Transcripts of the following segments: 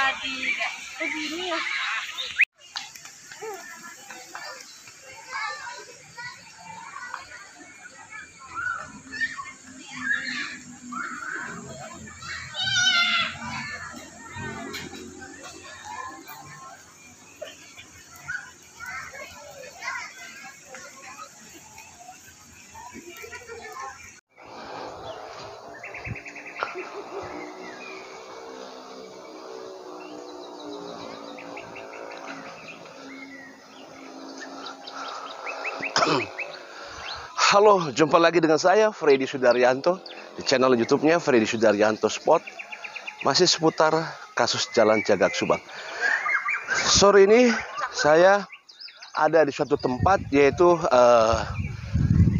jadi deh. Begini ya. Halo, jumpa lagi dengan saya Freddy Sudaryanto di channel YouTube-nya Freddy Sudaryanto Spot. Masih seputar kasus Jalan Cagak Subang. Sore ini saya ada di suatu tempat, yaitu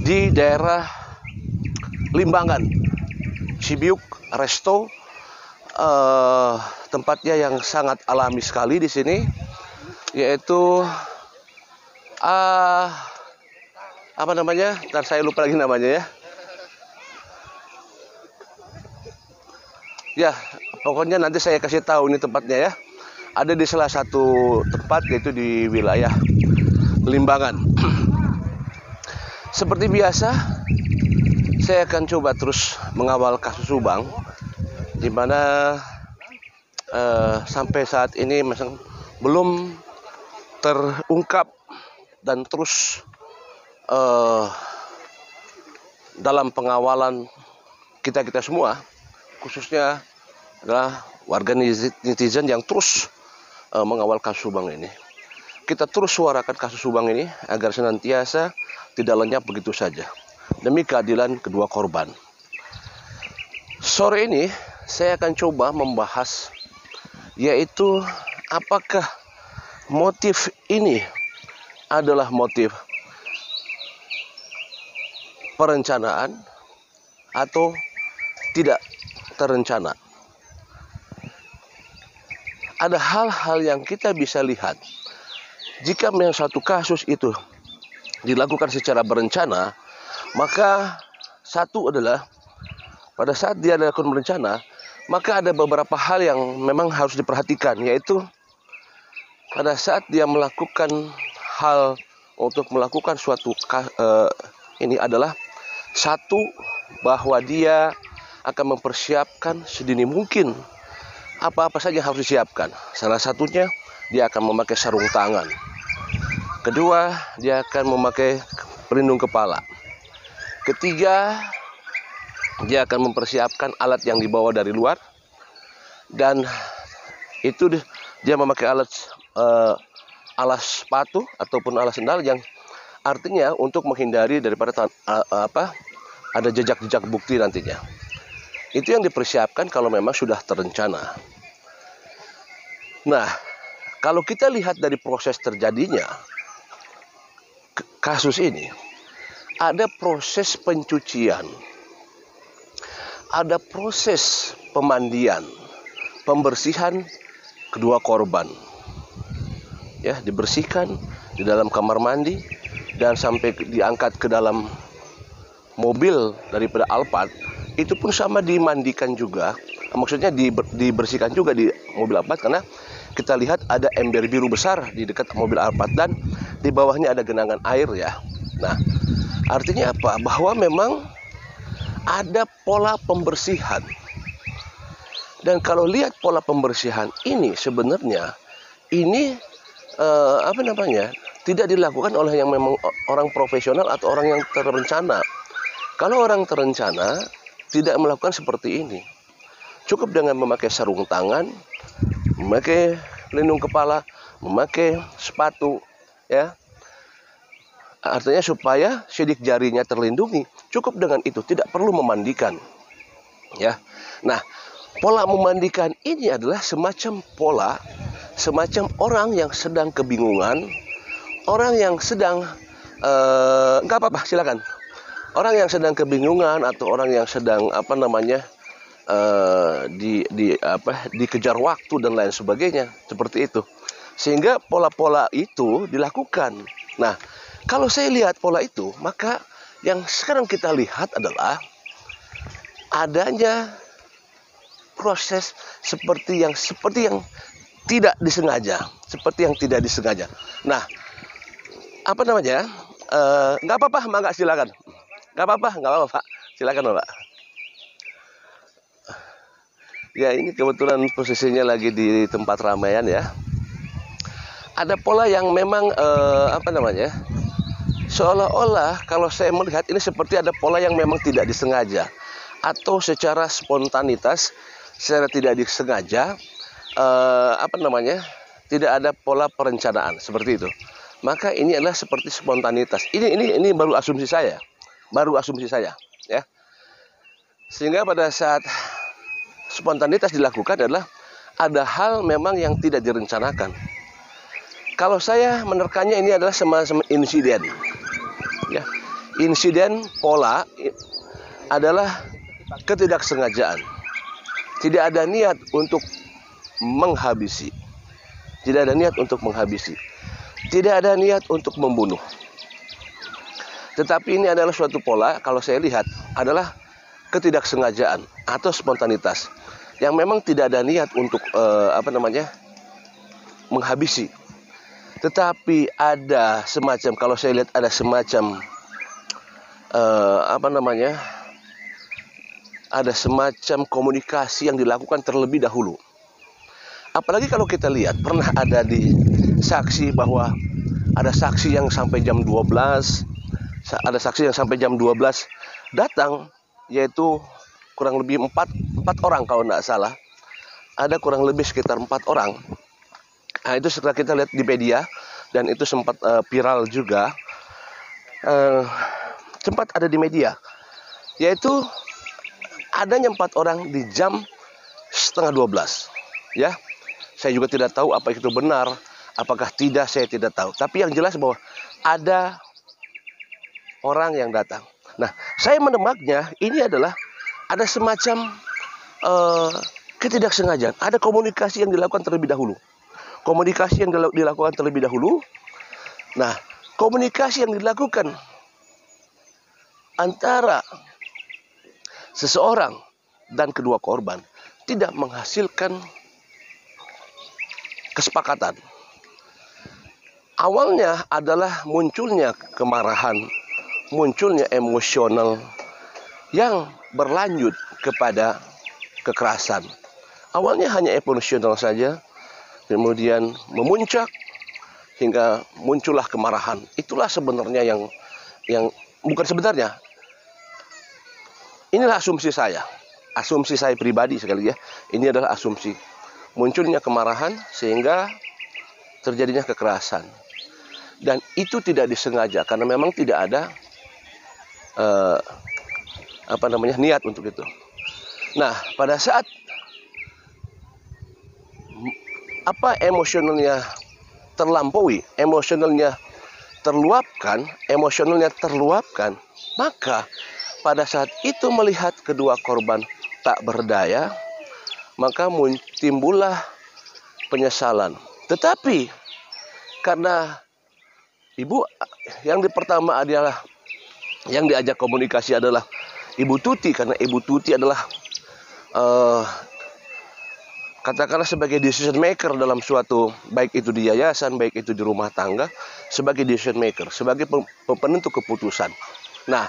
di daerah Limbangan, Cibiuk Resto. Tempatnya yang sangat alami sekali di sini, yaitu apa namanya? Ntar saya lupa lagi namanya ya. Ya, pokoknya nanti saya kasih tahu ini tempatnya ya. Ada di salah satu tempat, yaitu di wilayah Limbangan. Seperti biasa, saya akan coba terus mengawal kasus Subang, di mana sampai saat ini masih belum terungkap dan terus dalam pengawalan kita semua, khususnya adalah warga netizen yang terus mengawal kasus Subang ini. Kita terus suarakan kasus Subang ini agar senantiasa tidak lenyap begitu saja, demi keadilan kedua korban. Sore ini saya akan coba membahas, yaitu apakah motif ini adalah motif perencanaan atau tidak terencana. Ada hal-hal yang kita bisa lihat. Jika memang satu kasus itu dilakukan secara berencana, maka satu adalah pada saat dia dilakukan berencana, maka ada beberapa hal yang memang harus diperhatikan, yaitu pada saat dia melakukan hal untuk melakukan suatu ini adalah satu, bahwa dia akan mempersiapkan sedini mungkin apa-apa saja yang harus disiapkan. Salah satunya dia akan memakai sarung tangan. Kedua, dia akan memakai pelindung kepala. Ketiga, dia akan mempersiapkan alat yang dibawa dari luar. Dan itu dia memakai alas sepatu ataupun alas sendal, yang artinya untuk menghindari daripada ada jejak-jejak bukti nantinya. Itu yang dipersiapkan kalau memang sudah terencana. Nah, kalau kita lihat dari proses terjadinya kasus ini, ada proses pencucian, ada proses pemandian, pembersihan kedua korban. Ya, dibersihkan di dalam kamar mandi dan sampai diangkat ke dalam mobil daripada Alphard. Itu pun sama dimandikan juga. Maksudnya dibersihkan juga di mobil Alphard, karena kita lihat ada ember biru besar di dekat mobil Alphard dan di bawahnya ada genangan air ya. Nah, artinya apa? Bahwa memang ada pola pembersihan. Dan kalau lihat pola pembersihan ini, sebenarnya ini tidak dilakukan oleh yang memang orang profesional atau orang yang terencana. Kalau orang terencana tidak melakukan seperti ini. Cukup dengan memakai sarung tangan, memakai pelindung kepala, memakai sepatu, ya. Artinya supaya sidik jarinya terlindungi. Cukup dengan itu, tidak perlu memandikan. Ya. Nah, pola memandikan ini adalah semacam orang yang sedang kebingungan, orang yang sedang nggak apa-apa, silakan. Orang yang sedang kebingungan atau orang yang sedang dikejar waktu dan lain sebagainya, seperti itu. Sehingga pola-pola itu dilakukan. Nah, kalau saya lihat pola itu, maka yang sekarang kita lihat adalah adanya proses seperti yang tidak disengaja, Nah, apa namanya? Nggak apa-apa, Mbak, silakan. Nggak apa-apa, Pak. Silakan, Mbak. Ya, ini kebetulan posisinya lagi di tempat ramaian ya. Ada pola yang memang seolah-olah kalau saya melihat ini seperti ada pola yang memang tidak disengaja atau secara spontanitas, secara tidak disengaja, tidak ada pola perencanaan seperti itu. Maka ini adalah seperti spontanitas. Ini baru asumsi saya, ya. Sehingga pada saat spontanitas dilakukan adalah ada hal memang yang tidak direncanakan. Kalau saya menerkannya ini adalah semacam insiden. Ya. Insiden pola adalah ketidaksengajaan. Tidak ada niat untuk menghabisi. Tidak ada niat untuk membunuh. Tetapi ini adalah suatu pola, kalau saya lihat, adalah ketidaksengajaan atau spontanitas yang memang tidak ada niat untuk menghabisi. Tetapi ada semacam, kalau saya lihat ada semacam ada semacam komunikasi yang dilakukan terlebih dahulu. Apalagi kalau kita lihat, pernah ada di saksi bahwa ada saksi yang sampai jam 12, datang, yaitu kurang lebih 4 orang kalau tidak salah. Ada kurang lebih sekitar 4 orang. Nah, itu setelah kita lihat di media, dan itu sempat viral juga, sempat ada di media, yaitu adanya 4 orang di jam 11:30, ya. Saya juga tidak tahu apa itu benar, apakah tidak, saya tidak tahu. Tapi yang jelas bahwa ada orang yang datang. Nah, saya menemaknya ini adalah ada semacam ketidaksengajaan, ada komunikasi yang dilakukan terlebih dahulu. Nah, komunikasi yang dilakukan antara seseorang dan kedua korban tidak menghasilkan kesepakatan. Awalnya adalah munculnya kemarahan, munculnya emosional yang berlanjut kepada kekerasan. Awalnya hanya emosional saja, kemudian memuncak hingga muncullah kemarahan. Itulah sebenarnya yang bukan sebenarnya. Inilah asumsi saya pribadi sekali ya. Ini adalah asumsi. Munculnya kemarahan sehingga terjadinya kekerasan. Dan itu tidak disengaja karena memang tidak ada niat untuk itu. Nah, pada saat emosionalnya terlampaui, emosionalnya terluapkan, maka pada saat itu melihat kedua korban tak berdaya, maka timbullah penyesalan. Tetapi karena ibu yang pertama adalah yang diajak komunikasi adalah Ibu Tuti, karena Ibu Tuti adalah katakanlah sebagai decision maker dalam suatu, baik itu di yayasan, baik itu di rumah tangga, sebagai decision maker, sebagai penentu keputusan. Nah,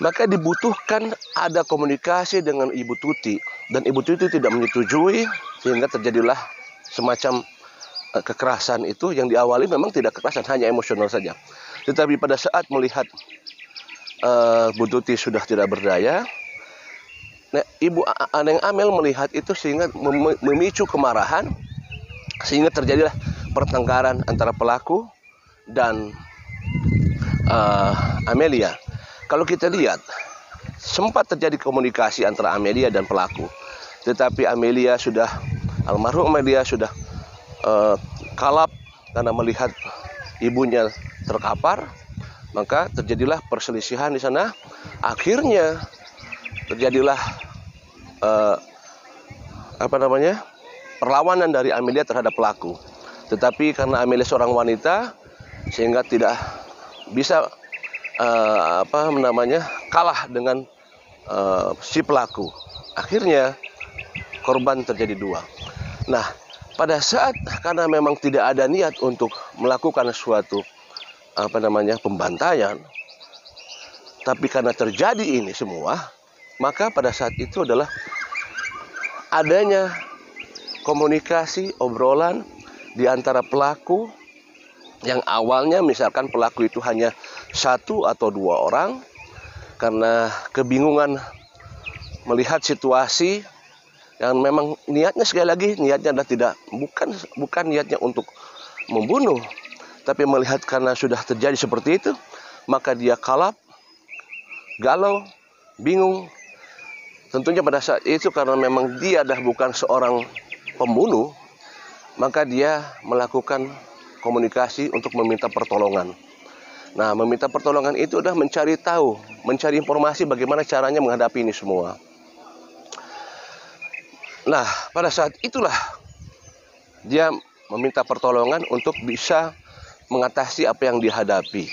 maka dibutuhkan ada komunikasi dengan Ibu Tuti, dan Ibu Tuti tidak menyetujui, sehingga terjadilah semacam kekerasan itu yang diawali memang tidak kekerasan, hanya emosional saja. Tetapi pada saat melihat Bu Tuti sudah tidak berdaya, nah, Ibu Aneng Amel melihat itu sehingga memicu kemarahan, sehingga terjadilah pertengkaran antara pelaku dan Amelia. Kalau kita lihat, sempat terjadi komunikasi antara Amelia dan pelaku, tetapi almarhum Amelia sudah kalap karena melihat ibunya terkapar, maka terjadilah perselisihan di sana. Akhirnya terjadilah perlawanan dari Amelia terhadap pelaku. Tetapi karena Amelia seorang wanita, sehingga tidak bisa kalah dengan si pelaku. Akhirnya korban terjadi 2. Nah, pada saat karena memang tidak ada niat untuk melakukan suatu pembantaian, tapi karena terjadi ini semua, maka pada saat itu adalah adanya komunikasi, obrolan di antara pelaku yang awalnya misalkan pelaku itu hanya 1 atau 2 orang karena kebingungan melihat situasi yang memang niatnya, sekali lagi niatnya adalah bukan niatnya untuk membunuh, tapi melihat karena sudah terjadi seperti itu, maka dia kalap, galau, bingung. Tentunya pada saat itu karena memang dia dah bukan seorang pembunuh, maka dia melakukan komunikasi untuk meminta pertolongan. Nah, meminta pertolongan itu adalah mencari tahu, mencari informasi bagaimana caranya menghadapi ini semua. Nah, pada saat itulah dia meminta pertolongan untuk bisa mengatasi apa yang dihadapi.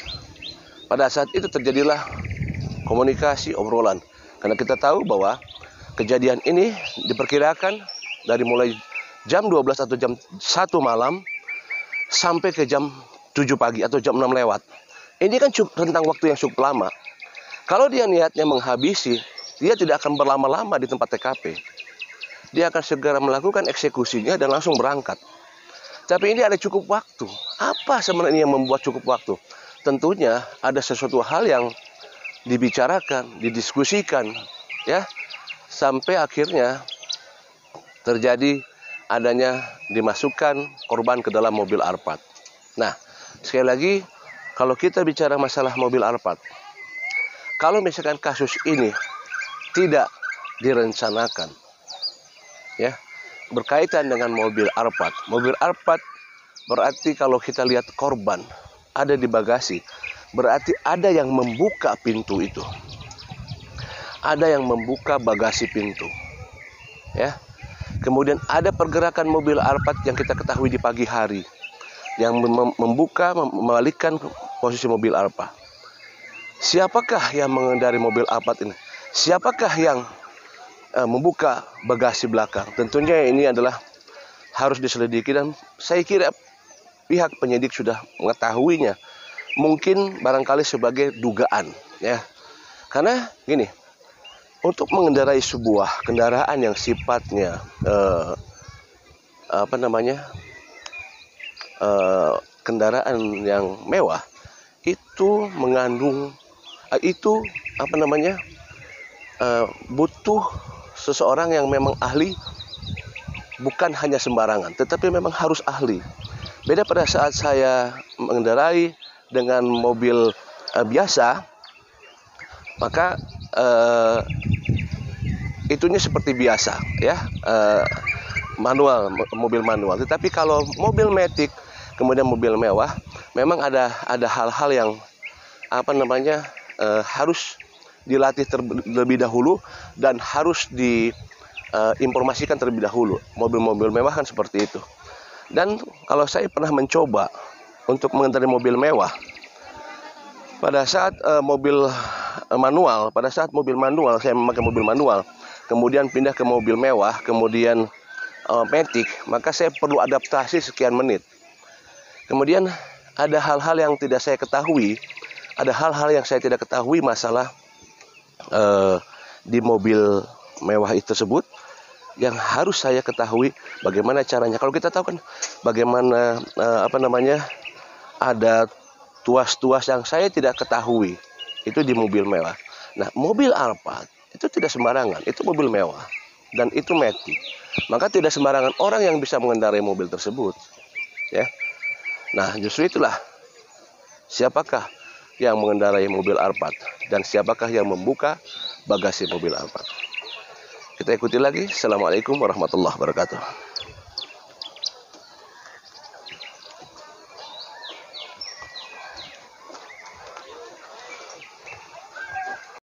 Pada saat itu terjadilah komunikasi, obrolan. Karena kita tahu bahwa kejadian ini diperkirakan dari mulai jam 12 atau jam 1 malam sampai ke jam 7 pagi atau jam 6 lewat. Ini kan rentang waktu yang cukup lama. Kalau dia niatnya menghabisi, dia tidak akan berlama-lama di tempat TKP. Dia akan segera melakukan eksekusinya dan langsung berangkat. Tapi ini ada cukup waktu. Apa sebenarnya yang membuat cukup waktu? Tentunya ada sesuatu hal yang dibicarakan, didiskusikan, ya, sampai akhirnya terjadi adanya dimasukkan korban ke dalam mobil Alphard. Nah, sekali lagi, kalau kita bicara masalah mobil Alphard, kalau misalkan kasus ini tidak direncanakan, ya, berkaitan dengan mobil Alphard berarti kalau kita lihat korban ada di bagasi, berarti ada yang membuka pintu itu. Ada yang membuka bagasi pintu. Ya. Kemudian ada pergerakan mobil Alphard yang kita ketahui di pagi hari yang membalikkan posisi mobil Alphard. Siapakah yang mengendari mobil Alphard ini? Siapakah yang membuka bagasi belakang? Tentunya ini adalah harus diselidiki dan saya kira pihak penyidik sudah mengetahuinya. Mungkin barangkali sebagai dugaan, ya. Karena gini, untuk mengendarai sebuah kendaraan yang sifatnya kendaraan yang mewah itu mengandung butuh seseorang yang memang ahli, bukan hanya sembarangan, tetapi memang harus ahli. Beda pada saat saya mengendarai dengan mobil biasa, maka itunya seperti biasa, ya, mobil manual. Tetapi kalau mobil matic, kemudian mobil mewah, memang ada hal-hal yang harus dilatih terlebih dahulu dan harus diinformasikan terlebih dahulu. Mobil-mobil mewah kan seperti itu. Dan kalau saya pernah mencoba untuk mengendarai mobil mewah, pada saat mobil manual, saya memakai mobil manual, kemudian pindah ke mobil mewah, kemudian matic, maka saya perlu adaptasi sekian menit. Kemudian ada hal-hal yang tidak saya ketahui, masalah di mobil mewah itu tersebut yang harus saya ketahui bagaimana caranya. Kalau kita tahu kan bagaimana ada tuas-tuas yang saya tidak ketahui itu di mobil mewah. Nah, mobil Alphard itu tidak sembarangan, itu mobil mewah dan itu matic. Maka tidak sembarangan orang yang bisa mengendarai mobil tersebut, ya. Nah, justru itulah siapakah yang mengendarai mobil Alphard dan siapakah yang membuka bagasi mobil Alphard. Kita ikuti lagi. Assalamualaikum warahmatullahi wabarakatuh.